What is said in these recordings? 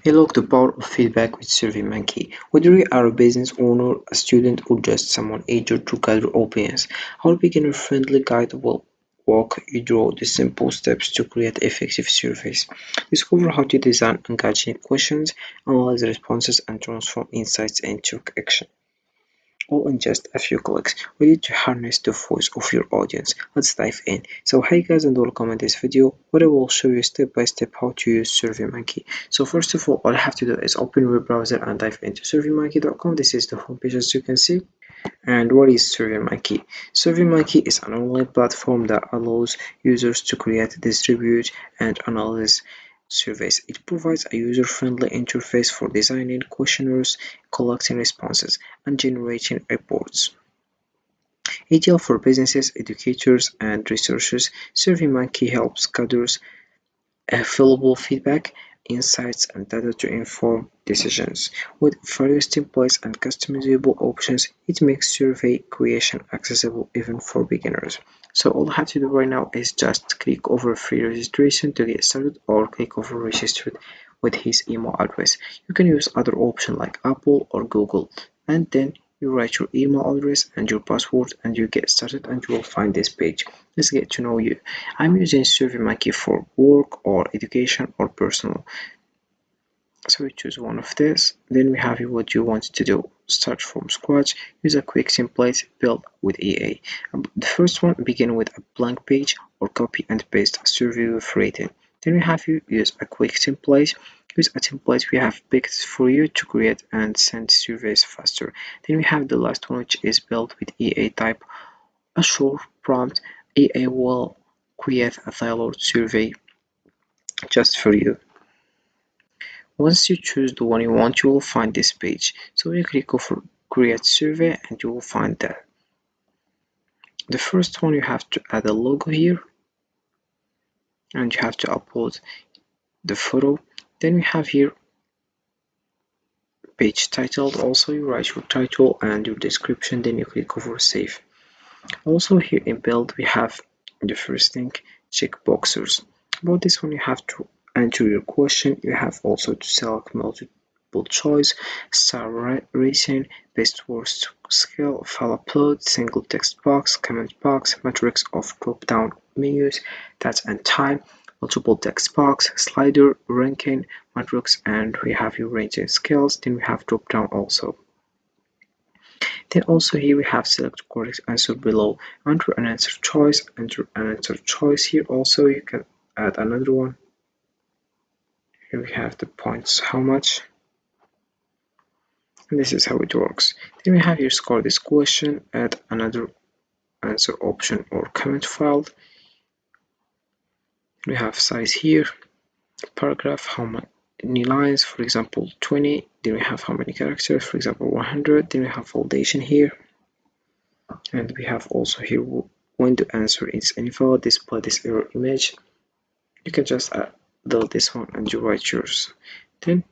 Unlock the power of feedback with SurveyMonkey. Whether you are a business owner, a student, or just someone eager to gather opinions, our beginner-friendly guide will walk you through the simple steps to create effective surveys. Discover how to design engaging questions, analyze responses, and transform insights into action, all in just a few clicks, ready to harness the voice of your audience. Let's dive in. So hey guys, and welcome in this video where I will show you step by step how to use SurveyMonkey. So first of all I have to do is open your browser and dive into surveymonkey.com. This is the homepage as you can see. And what is SurveyMonkey? SurveyMonkey is an online platform that allows users to create, distribute, and analyze surveys. It provides a user-friendly interface for designing questionnaires, collecting responses, and generating reports. Ideal for businesses, educators, and researchers, SurveyMonkey helps gather valuable feedback, insights, and data to inform decisions. With various templates and customizable options, it makes survey creation accessible even for beginners. So all I have to do right now is just click over free registration to get started, or click over registered with his email address. You can use other options like Apple or Google, and then you write your email address and your password and you get started and you will find this page. Let's get to know you. I'm using SurveyMonkey for work or education or personal. So we choose one of this. Then we have what you want to do. Start from scratch. Use a quick template built with EA. The first one, begin with a blank page or copy and paste a survey with rating. Then we have you use a quick template. Use a template we have picked for you to create and send surveys faster. Then we have the last one, which is built with EA. Type a short prompt. EA will create a tailored survey just for you. Once you choose the one you want, you will find this page. So you click over create survey and you will find that. The first one, you have to add a logo here and you have to upload the photo. Then we have here page title. Also you write your title and your description, then you click over save. Also here in build we have the first thing, check boxes. About this one, you have to enter your question. You have also to select multiple choice, star rating, best worst scale, file upload, single text box, comment box, matrix of drop down menus, date and time, multiple text box, slider, ranking, matrix, and we have your rating scales. Then we have drop down also. Then also here we have select correct answer below. Enter an answer choice, enter an answer choice. Here also you can add another one. Here we have the points, how much. And this is how it works. Then we have here score this question, add another answer option or comment file. We have size here, paragraph, how many lines, for example 20. Then we have how many characters, for example 100. Then we have foldation here, and we have also here when the answer is invalid, display this error image. You can just delete this one and you write yours. Then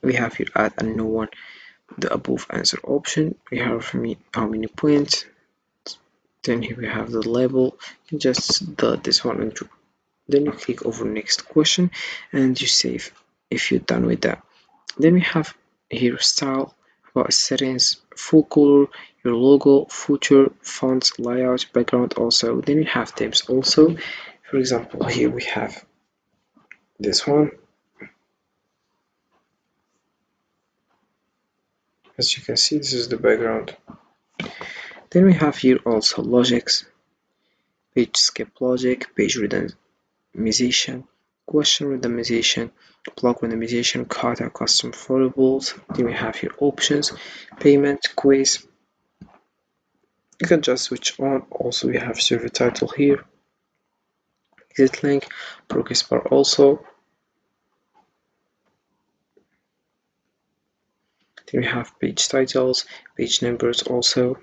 we have here add a new one, the above answer option. We have how many points. Then here we have the label. You just delete this one and then you click over next question and you save if you're done with that. Then we have here style, about settings, full color, your logo, footer, fonts, layout, background also. Then we have themes also. For example, here we have this one. As you can see, this is the background. Then we have here also logics, page skip logic, page randomization, question randomization, block randomization, kata, custom variables. Then we have here options, payment, quiz. You can just switch on. Also we have survey title here, exit link, progress bar also. Then we have page titles, page numbers also,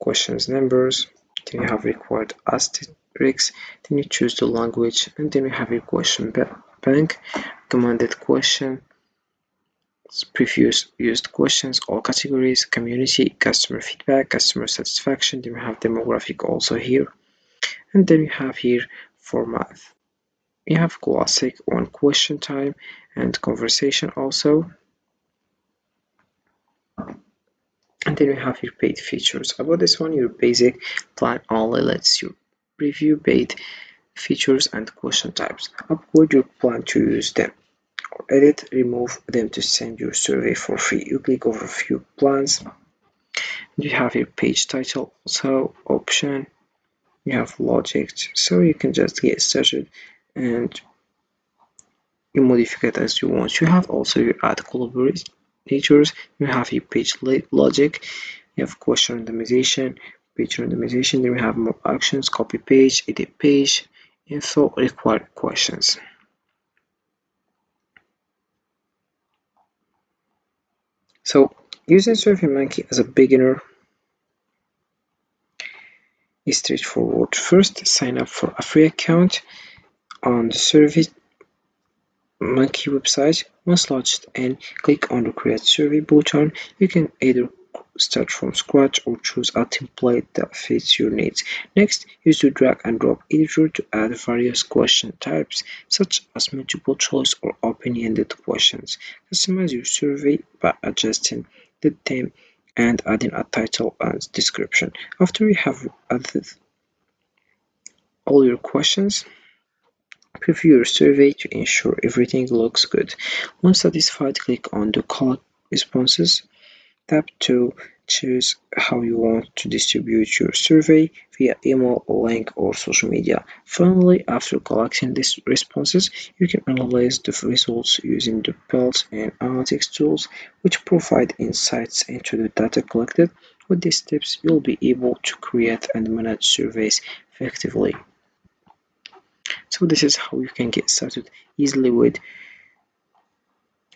questions numbers. Then you have required asterisks. Then you choose the language, and then we have your question bank, recommended question, previous used questions, all categories, community, customer feedback, customer satisfaction. Then we have demographic also here, and then we have here format. You have classic one question time and conversation also. And then you have your paid features. About this one, your basic plan only lets you preview paid features and question types. Upgrade your plan to use them, or edit, remove them to send your survey for free. You click over a few plans. You have your page title also option. You have logic, so you can just get started and you modify it as you want. You have also your add collaborators. You have your page logic. You have question randomization, page randomization. Then we have more actions, copy page, edit page, info, required questions. So using SurveyMonkey as a beginner is straightforward. First, sign up for a free account on the SurveyMonkey website. Once logged in, click on the Create Survey button. You can either start from scratch or choose a template that fits your needs. Next, use the drag and drop editor to add various question types, such as multiple choice or open-ended questions. Customize your survey by adjusting the theme and adding a title and description. After you have added all your questions, preview your survey to ensure everything looks good. Once satisfied, click on the Collect Responses tab to choose how you want to distribute your survey via email, link, or social media. Finally, after collecting these responses, you can analyze the results using the Pulse and Analytics tools, which provide insights into the data collected. With these tips, you'll be able to create and manage surveys effectively. So this is how you can get started easily with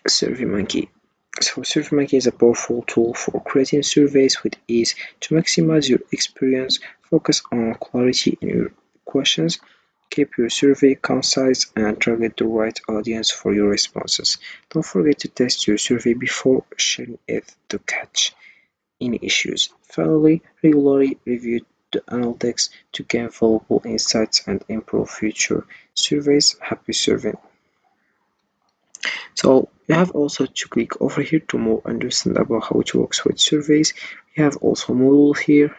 SurveyMonkey. So SurveyMonkey is a powerful tool for creating surveys with ease. To maximize your experience, focus on clarity in your questions, keep your survey concise, and target the right audience for your responses. Don't forget to test your survey before sharing it to catch any issues. Finally, regularly review the analytics to gain valuable insights and improve future surveys. Happy surveying! So you have also to click over here to more understand about how it works with surveys. We have also model here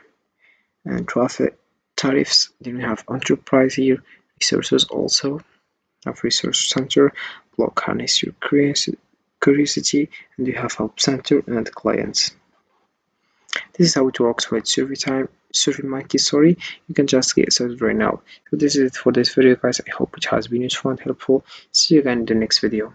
and traffic tariffs. Then we have enterprise here, resources also, have resource center, blog harness your curiosity, and you have help center and clients. This is how it works with SurveyMonkey, sorry. You can just get started right now. So this is it for this video, guys. I hope it has been useful and helpful. See you again in the next video.